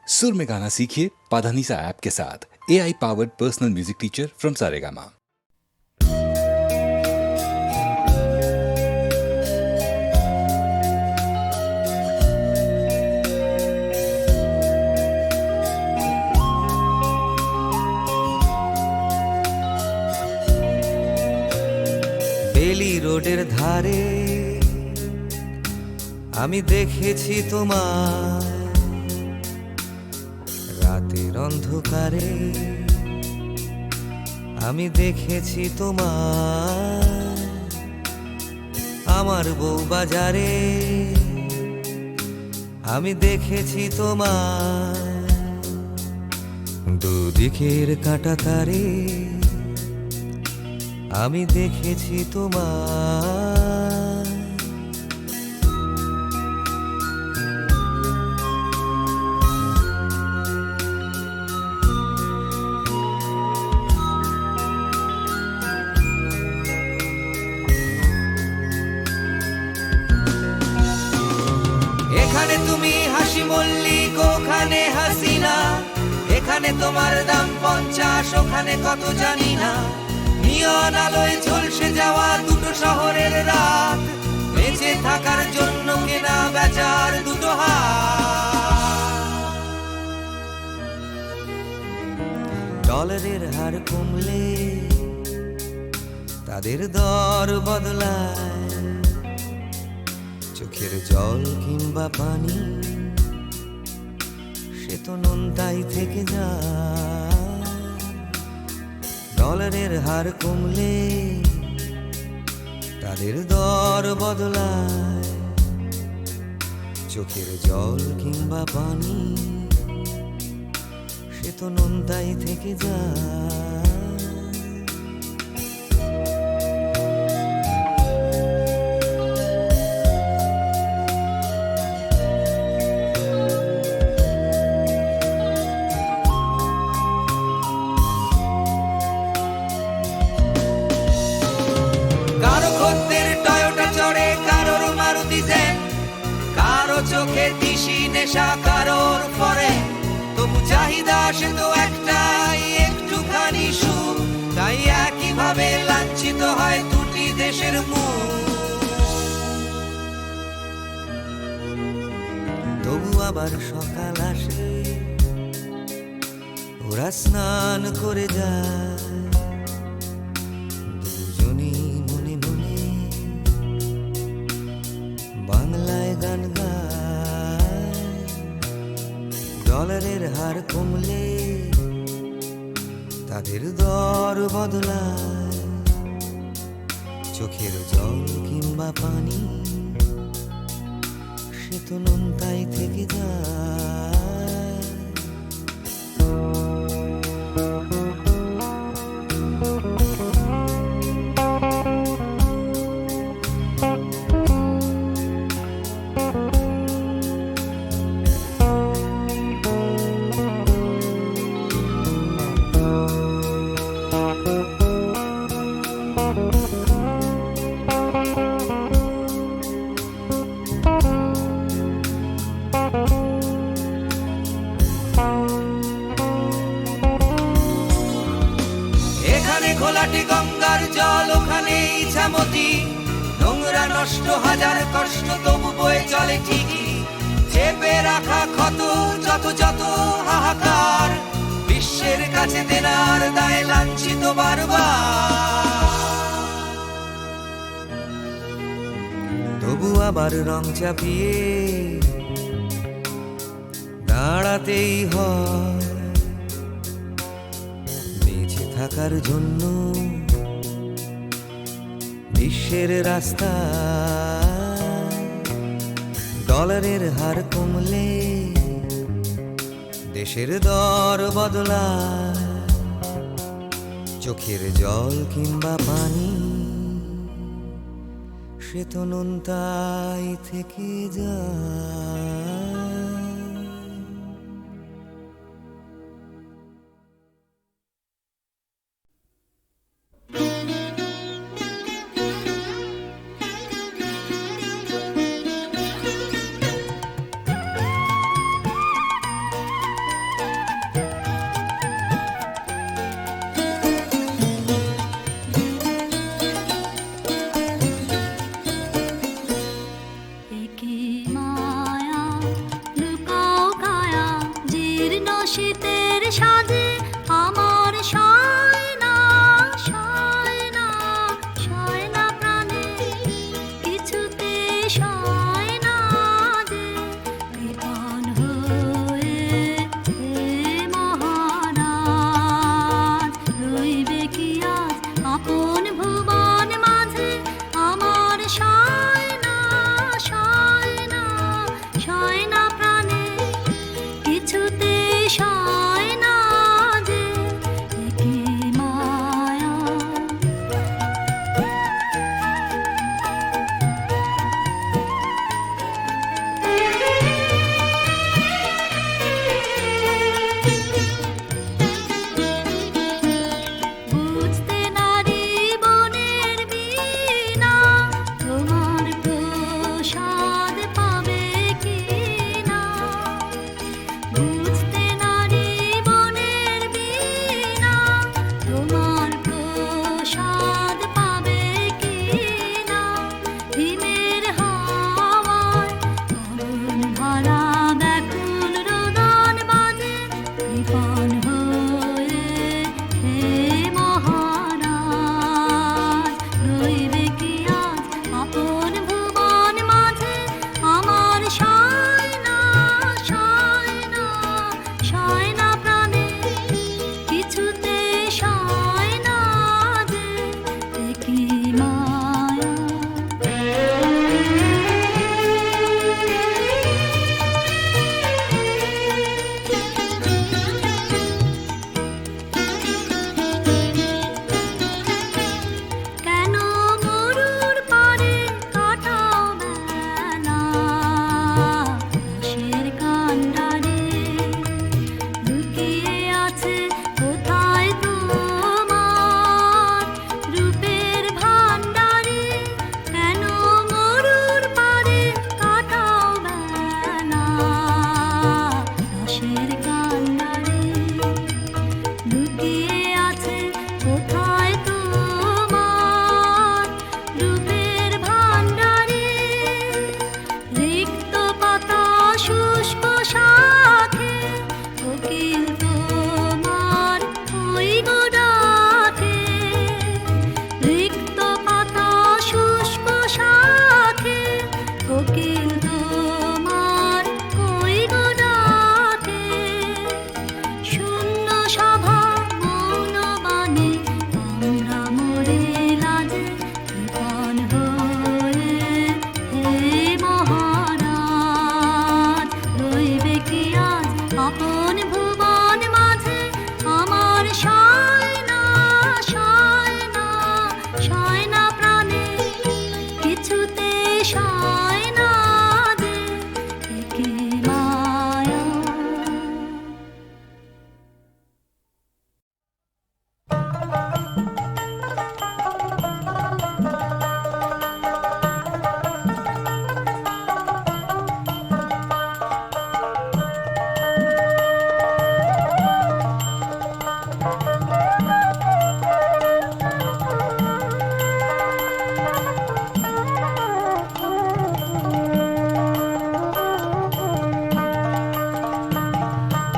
सुर में गाना सीखिए पाधानीसा ऐप के साथ। AI powered personal music teacher from Saregama. বেলি রোডের ধারে আমি দেখেছি তোমায়, রাতের অন্ধকারে আমি দেখেছি তোমায়, আমার বউ বাজারে আমি দেখেছি তোমায়, দুদিকের কাঁটা তারে আমি দেখেছি তোমায়। এখানে তুমি হাসি মল্লিক, ওখানে হাসিনা, এখানে তোমার দাম 50, ওখানে কত জানি না। নিয়ন আলোয় ঝলসে যাওয়া দুটো শহরের রাত, বেঁচে থাকার জন্য কেনা বেচার দুটো হাত। ডলারের হার কমলে তাদের দর বদলায়, চোখের জল কিংবা পানি সে তো নোনতাই থেকে যায়। ডলারের হার কমলে তাদের দর বদলায়, চোখের জল কিংবা পানি সে তো নোনতাই থেকে যায়। চোখে দিশি নেশা কারোর পরে, তবু চাহিদা সে তো একটাই, একটুখানি সুখ। তাই একইভাবে লাঞ্ছিত হয় দুটি দেশের মুখ। তবু আবার সকাল আসে, ওরা স্নান করে যায়, দুজনই মনে মনে বাংলায় গান গায়। ডলারের হার কমলে তাদের দর বদলায়, চোখের জল কিংবা পানি সে তো নোনতাই থেকে যায়। ঘোলাটি গঙ্গার জল, ওখানে ইছামতি, নোংরা নষ্ট হাজার কষ্ট তবু বয়ে চলে ঠিকই। চেপে রাখা ক্ষত যত যত হাহাকার, বিশ্বের কাছে দেনার দায় লাঞ্ছিত বারবার। তবু আবার রং চাপিয়ে দাঁড়াতেই হয়, থাকার জন্য বিশ্বের রাস্তা। ডলারের হার কমলে দেশের দর বদলায়, চোখের জল কিংবা পানি সে তো নোনতাই থেকে যায়। সয় না যে কি মায়া। বুঝতে নারী বনের বীণা তোমার প্রসাদ পাবে কি না। বুঝতে নারী বনের বীণা তোমার প্রসাদ পাবে কি না। হিমের হাওয়ায় পবন ভরা ব্যাকুল রোদন বাজে কৃপণ হয়ে হে মহারাজ। রইবে কি আজ আপন ভুবন মাঝে আমার সয় না সয় না সয় না প্রাণে কিছুতে সয় না যে কি মায়া। কেন মরুর পারে কাটাও বেলা রসের কান্ডারে। লুকিয়ে আছে কোথায় তোমার রূপের ভান্ডারে। কেন মরুর পারে কাটাও বেলা রসের কান্ডারে। লুকিয়ে আছে কোথায় তোমার রূপের ভান্ডারে। রিক্ত পাতা শুষ্ক শাখে কোকিল তোমার ওই গো ডাকে। রিক্ত পাতা শুষ্ক শাখে কোকিল তোমার ওই গো ডাকে। শূন্য সভা মৌন বাণী আমরা মরে লাজে কৃপণ হয়ে হে মহারাজ। রইবে কি আজ আপন ভুবন মাঝে আমার সয় না সয় না সয় না প্রাণে কিছুতে সয় না যে কি মায়া।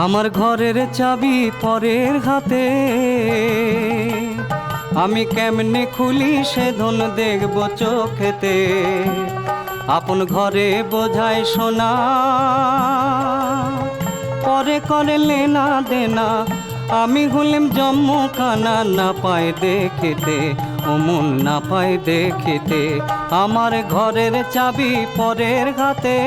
আমার ঘরের চাবি পরের হাতে, আমি কেমনে খুলি সে ধন দেখব চোখেতে। আপন ঘরে বোঝায় সোনা, পরে করে লেনা দেনা। আমি হলিম জম্ম কানা, না পায় দেখিতে অমন না পায় দেখিতে। আমার ঘরের চাবি পরের হাতে।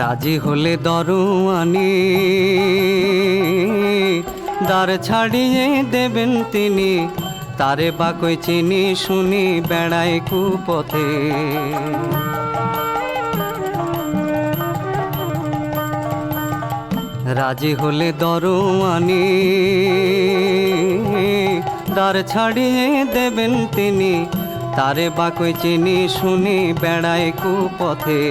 রাজি হলে দরওয়ানি দ্বার ছাড়িয়ে দেবেন তিনি। তারে বাকই চিনি শুনি বেড়ায় কুপথে। রাজি হলে দরওয়ানি দ্বার ছাড়িয়ে দেবেন তিনি। তারে বাকই চিনি শুনি বেড়ায় কুপথে।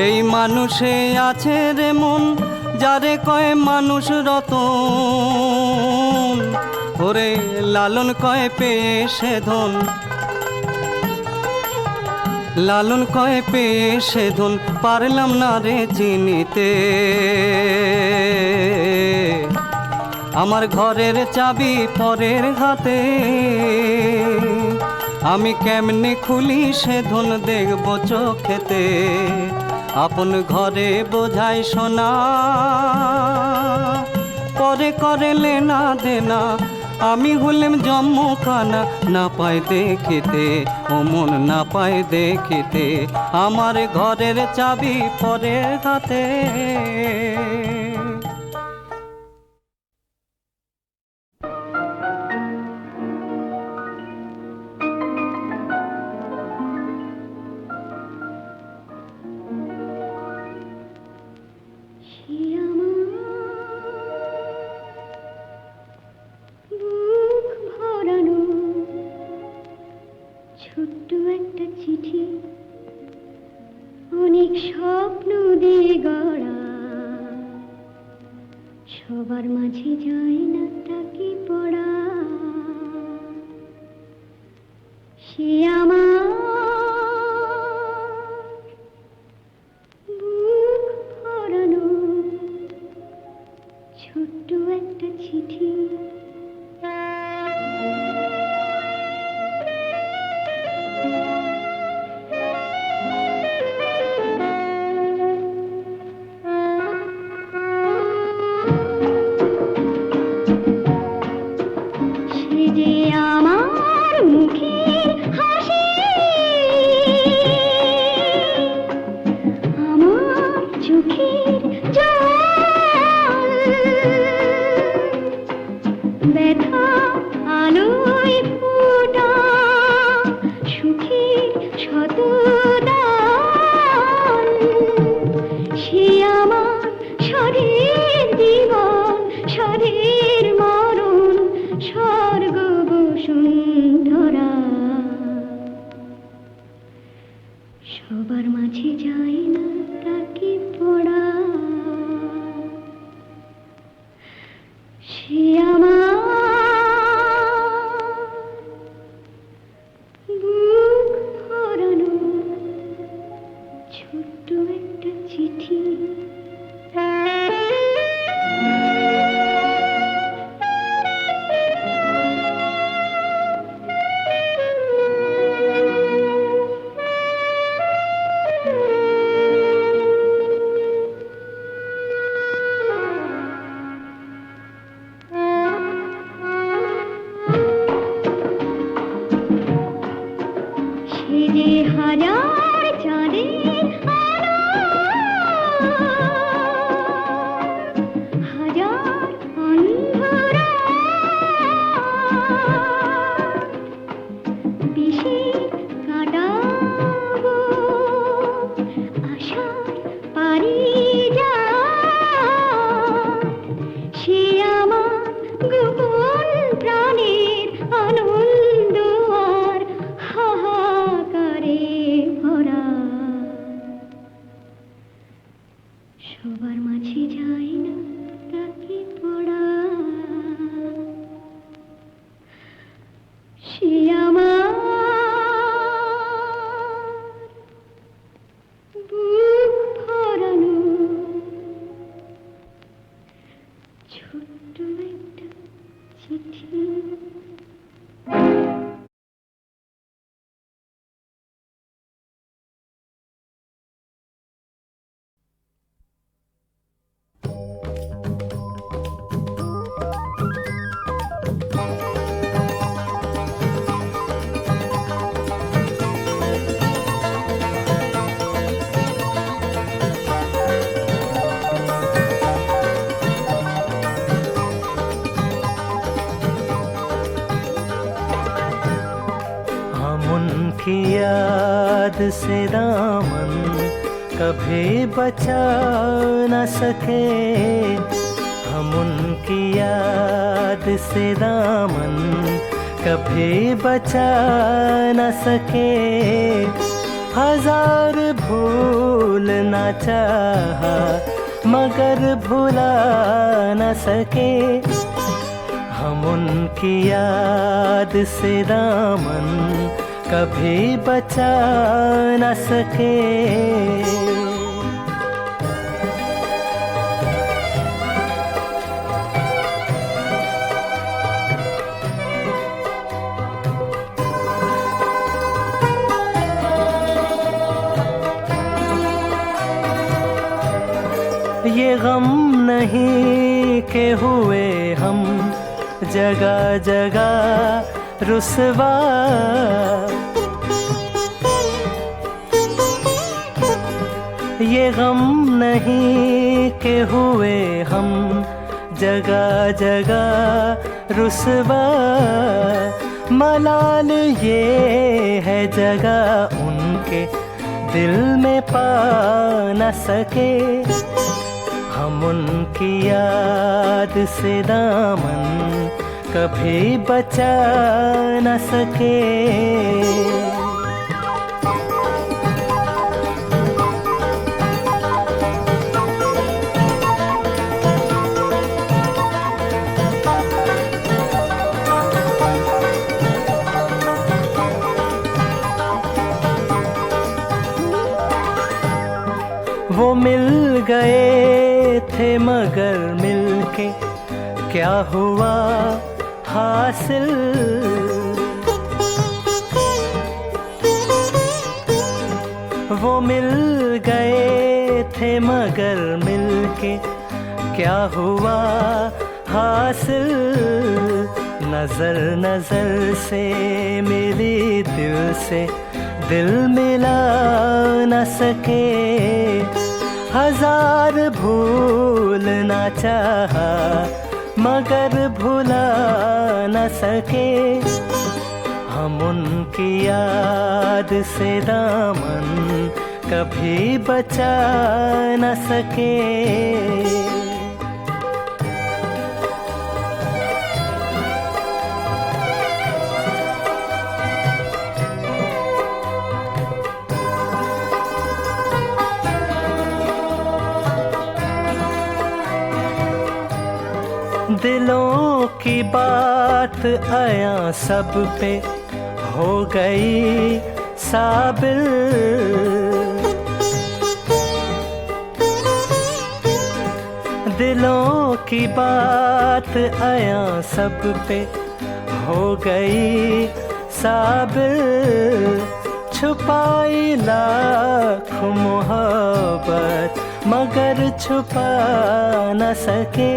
এই মানুষে আছে রে মন, যারে কয় মানুষ রতন। ওরে লালন কয় পেয়ে সে ধন, লালন কয় পেয়ে সে ধন। পারলাম না রে চিনিতে। আমার ঘরের চাবি পরের হাতে, আমি কেমনে খুলি সে ধন দেখব চোখেতে। আপন ঘরে বোঝাই সোনা, পরে করে লেনা দেনা। আমি হলাম জম্মুখানা, না পাই দেখিতে ও মন না পাই দেখিতে, আমার ঘরের চাবি পরের হাতে। ছোট্ট একটা চিঠি, অনেক স্বপ্ন দিয়ে গড়া, সবার মাঝে যায় না তাকে পড়া। সে আমার বুক ভরানো ছোট্ট একটা চিঠি। সবার মাঝে যায় না তাকে পড়া। সে আমার বুক ভরানো ছোট্ট একটা চিঠি। হাজার চাঁদের আলো, হাজার অন্ধরা, বিষে কাটাবো আশার পারিজা। সে আমার গোপন প্রাণের আনন্দ আর হাহাকারে ভরা। সবার মাঝে যায় না তাকে পড়া। সে আমার বুক ভরানো ছোট্ট একটা চিঠি। की याद से दामन कभी बचा न सके, हम उनकी याद से दामन कभी बचा न सके। हजार भूलना चाहा मगर भुला न सके, हम उनकी याद से दामन कभी बचा न सके। ये गम नहीं के हुए हम जगह जगह रुसवा, ये गम नहीं के हुए हम जगह जगह रुसवा, मलाल ये है जगह उनके दिल में पा न सके, हम उनकी याद से दामन कभी बचा न सके। वो मिल गए थे मगर मिलके क्या हुआ हासिल, वो मिल गए थे मगर मिलके क्या हुआ हासिल, नजर नजर से मिली दिल से दिल मिला न सके, हजार भूलना चाहा मगर भुला न सके, हम उनकी याद से दामन कभी बचा न सके। दिलों की बात आया सब पे हो गई साबिल, दिलों की बात आया सब पे हो गई साबिल, छुपाई लाख मोहब्बत मगर छुपा न सके,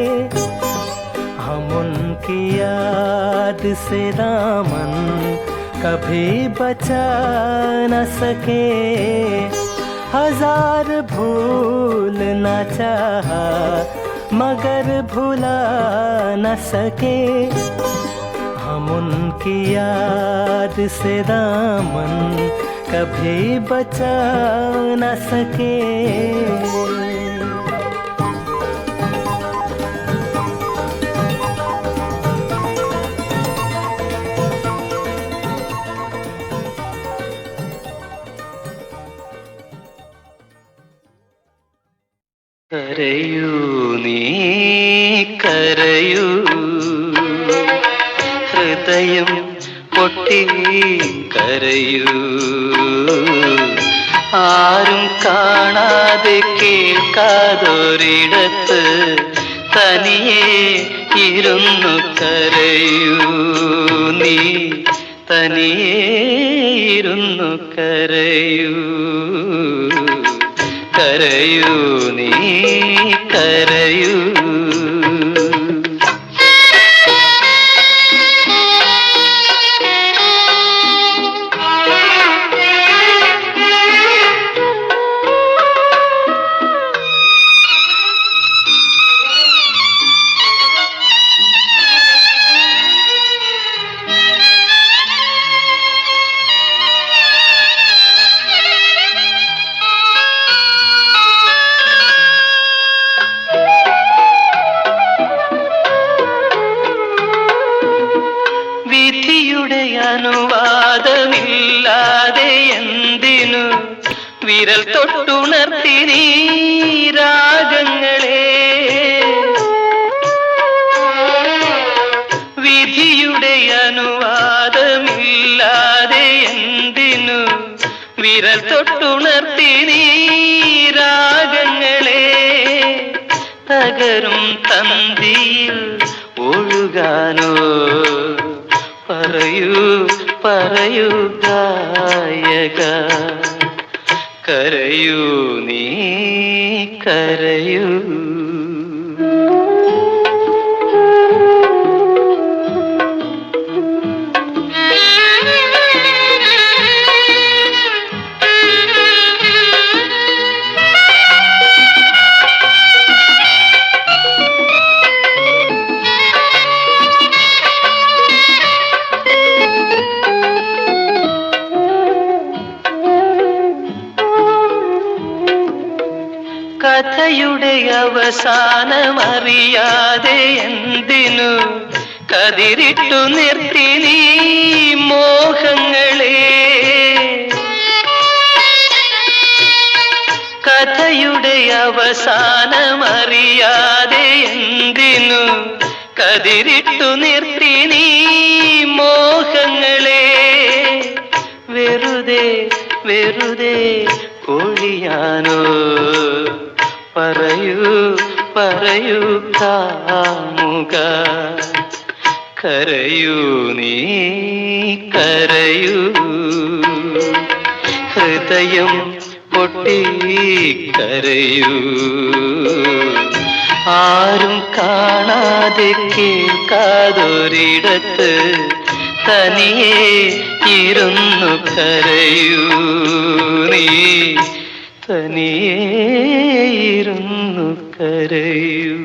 हम उनकी याद से दामन कभी बचा न सके, हजार भूलना चाहा मगर भुला न सके, हम उनकी याद से दामन कभी बचा न सके। കരയൂ നീ കരയൂ, ഹൃദയം പൊട്ടി കരയൂ, ആരും കാണാതെ കേൾക്കാതൊരിടത്ത് തനിയെ ഇരുന്നു കരയൂ നീ, തനിയെ ഇരുന്നു കരയൂ, കരയൂ നീ കരയൂ. അനുവാദമില്ലാതെ എന്തിനു വിരൽ തൊട്ടുണർത്തി നീ രാഗങ്ങളെ, വിധിയുടെ അനുവാദമില്ലാതെ എന്തിനു വിരൽ തൊട്ടുണർത്തി നീ രാഗങ്ങളെ, തകരും തന്തിയിൽ ഒഴുകാനോ പറയൂ പറയൂ ഗായക, കരയൂ നീ കരയൂ. കഥയുടെ അവസാനമറിയാതെ എന്തിനു കതിരിട്ടു നിർത്തി നീ മോഹങ്ങളെ. കഥയുടെ അവസാനമറിയാതെ എന്തിനു കതിരിട്ടു നിർത്തി നീ മോഹങ്ങളെ. വെറുതെ വെറുതെ ഒഴിയാനോ പറയൂ പറയൂ കാമുക. കരയൂ നീ കരയൂ. ഹൃദയം പൊട്ടി കരയൂ. ആരും കാണാതെ കേൾക്കാതൊരിടത്ത് തനിയെ ഇരുന്നു കരയൂ നീ. തനിയെ ഇരുന്നു കരയൂ.